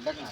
लगना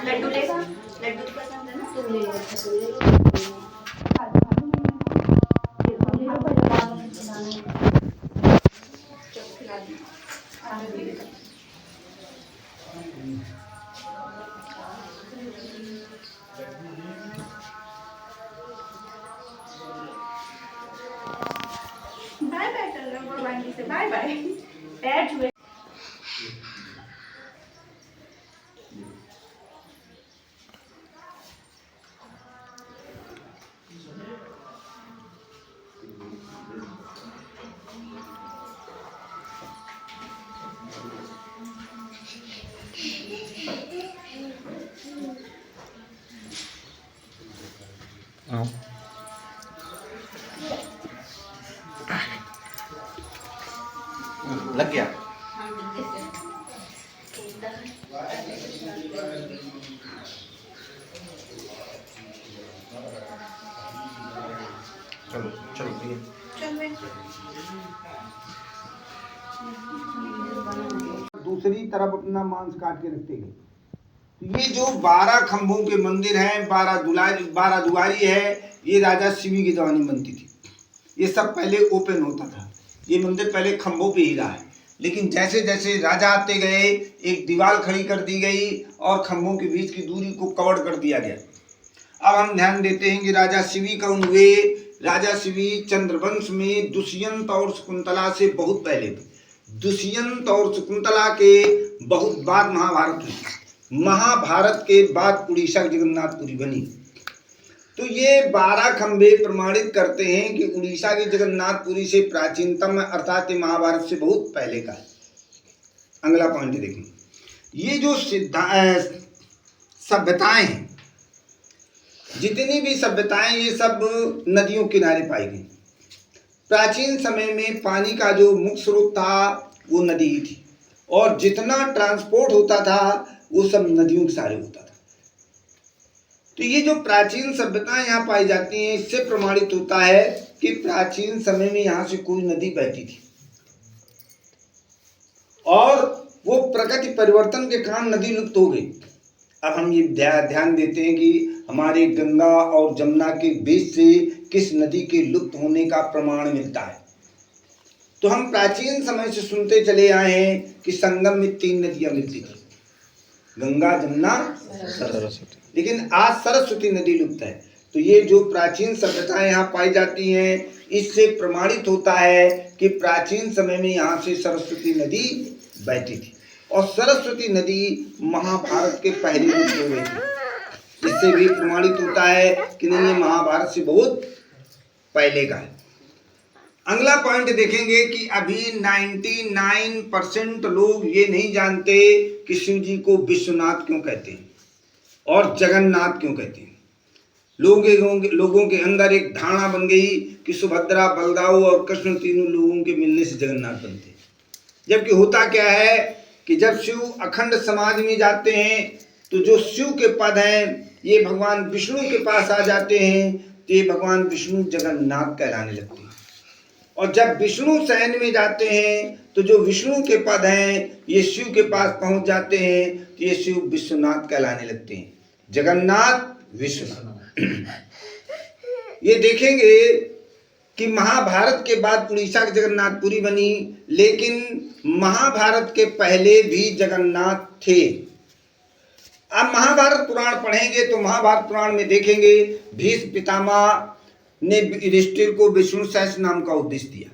लड्डू लेगा, लड्डू पसंद है ना, तुम ले लो। बाय बाय कर लो भगवान से, बाय बाय। पैर छुए लग गया। चलो चलो दूसरी तरफ अपना मांस काट के रखते गए। तो ये जो 12 खंभों के मंदिर हैं, 12 दुआरी है, ये राजा शिवी की जमाने में बनती थी। ये सब पहले ओपन होता था। ये मंदिर पहले खंभों पे ही रहा है, लेकिन जैसे जैसे राजा आते गए एक दीवार खड़ी कर दी गई और खंभों के बीच की दूरी को कवर कर दिया गया। अब हम ध्यान देते हैं कि राजा शिवी कौन हुए। राजा शिवी चंद्रवंश में दुष्यंत और शकुंतला से बहुत पहले थे। दुष्यंत और शकुंतला के बहुत बाद महाभारत हुई। महाभारत के बाद उड़ीसा की जगन्नाथपुरी बनी। तो ये 12 खंभे प्रमाणित करते हैं कि उड़ीसा की जगन्नाथपुरी से प्राचीनतम है, अर्थात महाभारत से बहुत पहले का है। अगला पॉइंट देखें। ये जो सभ्यताएं हैं, जितनी भी सभ्यताएं, ये सब नदियों किनारे पाई गई। प्राचीन समय में पानी का जो मुख्य स्रोत था वो नदी ही थी, और जितना ट्रांसपोर्ट होता था वो सब नदियों के सहारे होता था। तो ये जो प्राचीन सभ्यताएं यहाँ पाई जाती हैं, इससे प्रमाणित होता है कि प्राचीन समय में यहाँ से कोई नदी बहती थी, और वो प्रकृति परिवर्तन के कारण नदी लुप्त हो गई। अब हम ये ध्यान देते हैं कि हमारे गंगा और जमुना के बीच से किस नदी के लुप्त होने का प्रमाण मिलता है। तो हम प्राचीन समय से सुनते चले आए हैं कि संगम में 3 नदियां मिलती थी, गंगा, जमुना, सरस्वती। लेकिन आज सरस्वती नदी लुप्त है। तो ये जो प्राचीन सभ्यताएं यहाँ पाई जाती हैं, इससे प्रमाणित होता है कि प्राचीन समय में यहाँ से सरस्वती नदी बहती थी, और सरस्वती नदी महाभारत के पहले लुप्त हो गई थी। इससे भी प्रमाणित होता है कि नहीं, ये महाभारत से बहुत पहले का है। अगला पॉइंट देखेंगे कि अभी 99% लोग ये नहीं जानते कि शिव जी को विश्वनाथ क्यों कहते हैं और जगन्नाथ क्यों कहते हैं। लोगों के अंदर एक धारणा बन गई कि सुभद्रा, बलदाऊ और कृष्ण तीनों लोगों के मिलने से जगन्नाथ बनते हैं। जबकि होता क्या है कि जब शिव अखंड समाज में जाते हैं तो जो शिव के पद हैं ये भगवान विष्णु के पास आ जाते हैं, तो ये भगवान विष्णु जगन्नाथ कहलाने लगते हैं। और जब विष्णु शयन में जाते हैं तो जो विष्णु के पद हैं ये शिव के पास पहुंच जाते हैं तो ये शिव विश्वनाथ कहलाने लगते हैं। जगन्नाथ विश्वनाथ। ये देखेंगे कि महाभारत के बाद उड़ीसा की जगन्नाथपुरी बनी, लेकिन महाभारत के पहले भी जगन्नाथ थे। अब महाभारत पुराण पढ़ेंगे तो महाभारत पुराण में देखेंगे भीष्म पितामह ने युधिष्ठिर को विष्णु सहस्त्र नाम का उपदेश दिया।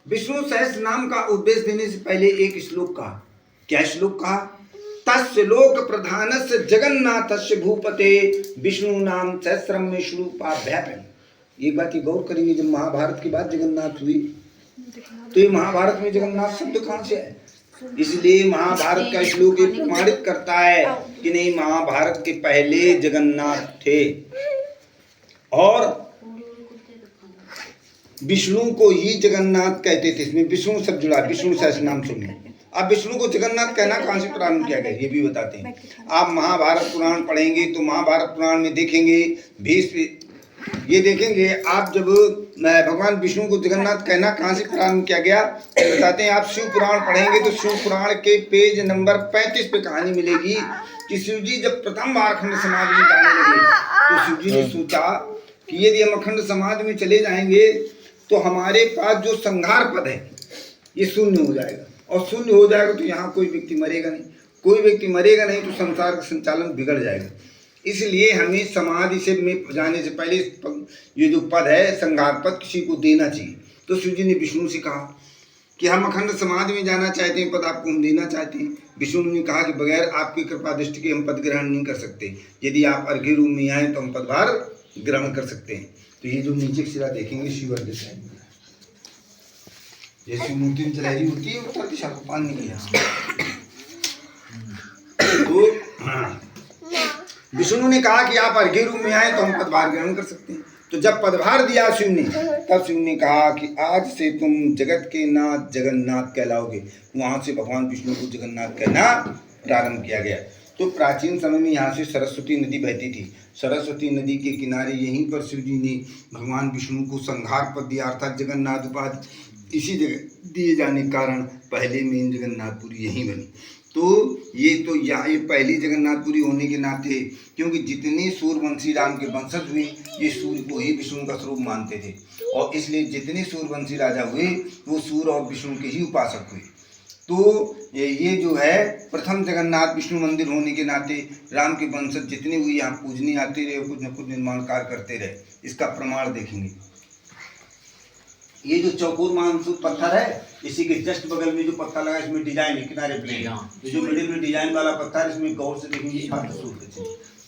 विष्णु सहस्त्र नाम का उपदेश देने से पहले एक श्लोक कहा। क्या श्लोक कहा? तस्य लोक प्रधानस्य जगन्नाथस्य भूपते विष्णु नाम सहस्रम विष्णु पाभ्यापन। एक बात की गौर करेंगे, जब महाभारत की बात जगन्नाथ हुई तो ये महाभारत में जगन्नाथ शब्द कहाँ से है? इसलिए महाभारत का श्लोक ये प्रमाणित करता है कि नहीं, महाभारत के पहले जगन्नाथ थे और विष्णु को ही जगन्नाथ कहते थे। इसमें विष्णु शब्द जुड़ा, विष्णु सहस्त्र नाम सुनिए। अब विष्णु को जगन्नाथ कहना कहाँ से प्रारंभ किया गया ये भी बताते हैं। आप महाभारत पुराण पढ़ेंगे तो महाभारत पुराण में देखेंगे भीष्म, ये देखेंगे आप जब भगवान विष्णु को जगन्नाथ कहना कहाँ से प्रारंभ किया गया बताते हैं। आप शिव पुराण पढ़ेंगे तो शिव पुराण के पेज नंबर 35 पे कहानी मिलेगी कि शिव जी जब प्रथम बार अखंड समाज में जाने लगे तो शिव जी ने सोचा कि यदि हम अखंड समाज में चले जाएंगे तो हमारे पास जो संहार पद है ये शून्य हो जाएगा, और शून्य हो जाएगा तो यहाँ कोई व्यक्ति मरेगा नहीं, कोई व्यक्ति मरेगा नहीं तो संसार का संचालन बिगड़ जाएगा। इसलिए हमें समाधि से में जाने से पहले ये जो पद है संहार पद किसी को देना चाहिए। तो शिव जी ने विष्णु से कहा कि हम अखंड समाधि में जाना चाहते हैं, पद आपको हम देना चाहते हैं। विष्णु ने कहा कि बगैर आपकी कृपा दृष्टि के हम पद ग्रहण नहीं कर सकते, यदि आप अर्घ्य रूप में आए तो हम पदभार ग्रहण कर सकते हैं। तो ये जो नीचे की शिला देखेंगे शिव अर्घ्य है, जैसे मूर्ति में जलाई होती है उत्तर दिशा को पानी किया। तो विष्णु ने कहा कि आप अर्घ्य रूप में आए तो हम पदभार ग्रहण कर सकते हैं। तो जब पदभार दिया शिव ने, तब शिव ने कहा कि आज से तुम जगत के नाथ जगन्नाथ कहलाओगे। वहां से भगवान विष्णु को जगन्नाथ कहना प्रारंभ किया गया। तो प्राचीन समय में यहाँ से सरस्वती नदी बहती थी। सरस्वती नदी के किनारे यहीं पर शिव जी ने भगवान विष्णु को संहार पद दिया, अर्थात जगन्नाथ उपाधि इसी जगह दिए जाने के कारण पहले मेन जगन्नाथपुरी यहीं बनी। तो यहाँ ये पहली जगन्नाथपुरी होने के नाते, क्योंकि जितने सूर्यवंशी राम के वंशज हुए ये सूर्य को ही विष्णु का स्वरूप मानते थे, और इसलिए जितने सूर्यवंशी राजा हुए वो सूर्य और विष्णु के ही उपासक हुए। तो ये जो है प्रथम जगन्नाथ विष्णु मंदिर होने के नाते राम के वंशज जितने हुए यहाँ पूजने आते रहे, कुछ न कुछ निर्माण कार्य करते रहे। इसका प्रमाण देखेंगे, ये जो चौकोर मानसूर पत्थर है इसी के जस्ट बगल में जो पत्थर लगा इसमें डिजाइन है किनारे प्लेन, जो मिडिल में डिजाइन वाला पत्थर इसमें गौर से देखेंगे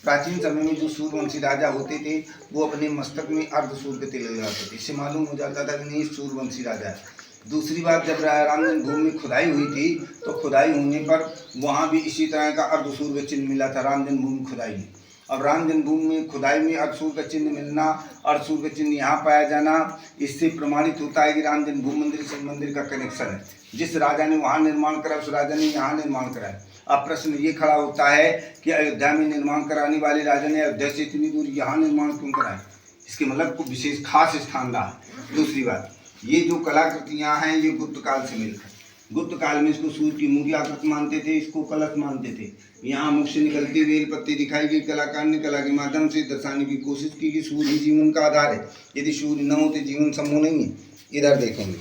प्राचीन समय में जो सूर्यवंशी राजा होते थे वो अपने मस्तक में अर्ध सूर्य के तिलक लगाते थे। इससे मालूम हो जाता था कि नहीं सूर्यवंशी राजा है। दूसरी बात, जब राम जन्मभूमि में खुदाई हुई थी तो खुदाई होने पर वहाँ भी इसी तरह का अर्ध सूर्य चिन्ह मिला था राम जन्मभूमि खुदाई में। अब राम जन्मभूमि में खुदाई में अर्ध सूर्य का चिन्ह मिलना, अर्ध सूर्य का चिन्ह यहाँ पाया जाना, इससे प्रमाणित होता है कि राम जन्मभूमि मंदिर से मंदिर का कनेक्शन है। जिस राजा ने वहाँ निर्माण करा उस राजा ने यहाँ निर्माण कराया। अब प्रश्न ये खड़ा होता है कि अयोध्या में निर्माण कराने वाले राजा ने अयोध्या से इतनी दूर यहाँ निर्माण क्यों कराया? इसके मतलब को विशेष खास स्थान रहा है। दूसरी बात, ये जो कलाकृतियाँ हैं ये गुप्त काल से मिलकर, गुप्त काल में इसको सूर्य की मूर्ति आकृति मानते थे, इसको कलश मानते थे। यहाँ मुख से निकलती बेल पत्ती दिखाई गई, कलाकार ने कला के माध्यम से दर्शाने की कोशिश की कि सूर्य ही जीवन का आधार है, यदि सूर्य न हो तो जीवन संभव नहीं है। इधर देखेंगे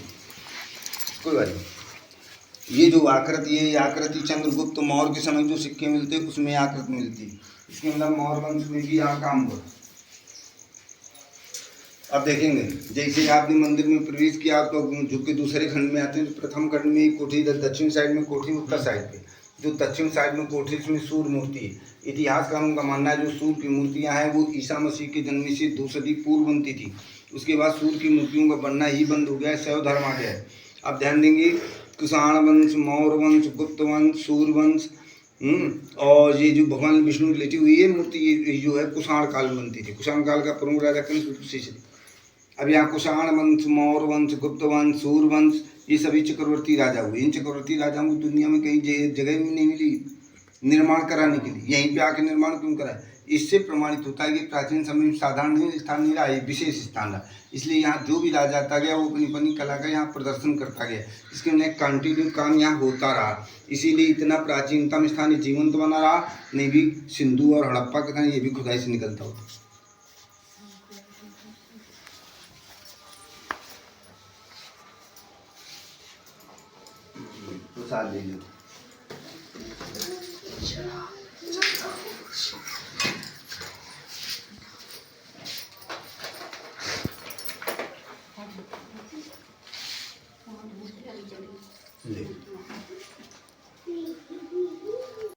कोई बात नहीं, ये जो आकृति है ये आकृति चंद्रगुप्त मौर्य के समय जो सिक्के मिलते हैं उसमें आकृति मिलती है। इसके मतलब मौर्य वंश में भी यहाँ काम हुआ। अब देखेंगे जैसे आपने मंदिर में प्रवेश किया तो झुक के दूसरे खंड में आते हैं। तो प्रथम खंड में एक कोठी, दक्षिण साइड में कोठी, उत्तर साइड पे जो दक्षिण साइड में कोठी इसमें सूर्य मूर्ति है। इतिहासकारों का मानना है जो सूर्य की मूर्तियां हैं वो ईसा मसीह के जन्म से 2 सदी पूर्व बनती थी। उसके बाद सूर्य की मूर्तियों का बनना ही बंद हो गया है, शैव धर्म आ गया है। अब ध्यान देंगे कुषाण वंश, मौर्य वंश, गुप्त वंश, सूर्य वंश और ये जो भगवान विष्णु की लेटी हुई है मूर्ति ये जो है कुषाण काल में बनती थी। कुषाण काल का प्रमुख राजा कनिष्क। अब यहाँ कुषाण वंश, मौर्य वंश, गुप्त वंश, सूर्य वंश ये सभी चक्रवर्ती राजा हुए। इन चक्रवर्ती राजाओं को दुनिया में कहीं जगह भी नहीं मिली। निर्माण कराने के लिए। यहीं पे आके निर्माण क्यों करा? इससे प्रमाणित होता है कि प्राचीन समय में साधारण स्थान नहीं रहा, ये विशेष स्थान रहा। इसलिए यहाँ जो भी राजा आता गया वो अपनी अपनी कला का यहाँ प्रदर्शन करता गया, इसके उन्हें कंटिन्यू काम यहाँ होता रहा। इसीलिए इतना प्राचीनतम स्थान जीवंत बना रहा। नहीं भी सिंधु और हड़प्पा के समय ये भी खुदाई से निकलता होता। प्रसाद ले लो।